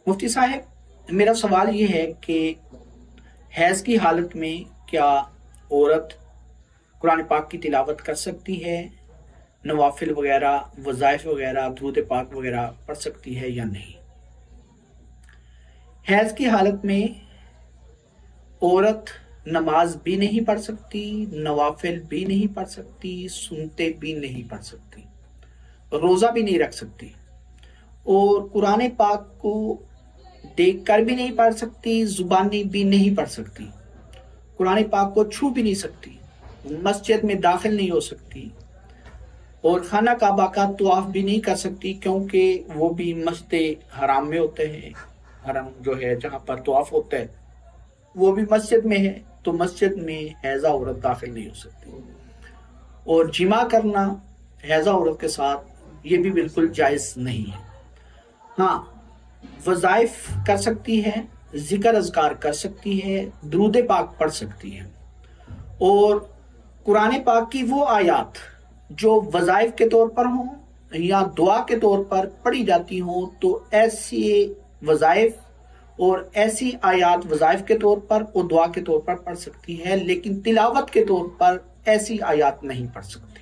मुफ्ती साहब, मेरा सवाल ये है कि हैज़ की हालत में क्या औरत कुरान पाक की तिलावत कर सकती है, नवाफिल वगैरह, वज़ाइफ वगैरह, दुरूद पाक वगैरह पढ़ सकती है या नहीं? हैज़ की हालत में औरत नमाज भी नहीं पढ़ सकती, नवाफिल भी नहीं पढ़ सकती, सुनते भी नहीं पढ़ सकती, रोज़ा भी नहीं रख सकती और कुरान पाक को देखकर भी नहीं पढ़ सकती, जुबानी भी नहीं पढ़ सकती, कुरान पाक को छू भी नहीं सकती, मस्जिद में दाखिल नहीं हो सकती और खाना काबा का तवाफ भी नहीं कर सकती, क्योंकि वो भी मस्जिद हराम में होते हैं। हरम जो है जहाँ पर तवाफ होता है वो भी मस्जिद में है, तो मस्जिद में हैजा औरत दाखिल नहीं हो सकती और जिमा करना हैजा औरत के साथ ये भी बिल्कुल जायज़ नहीं है। हाँ, वज़ाइफ कर सकती है, जिक्र अज़कार कर सकती है, दुरूद पाक पढ़ सकती है और कुरान पाक की वो आयात जो वज़ाइफ के तौर पर हों या दुआ के तौर पर पढ़ी जाती हों, तो ऐसी वज़ाइफ और ऐसी आयात वज़ाइफ के तौर पर और दुआ के तौर पर पढ़ सकती है, लेकिन तिलावत के तौर पर ऐसी आयात नहीं पढ़ सकती।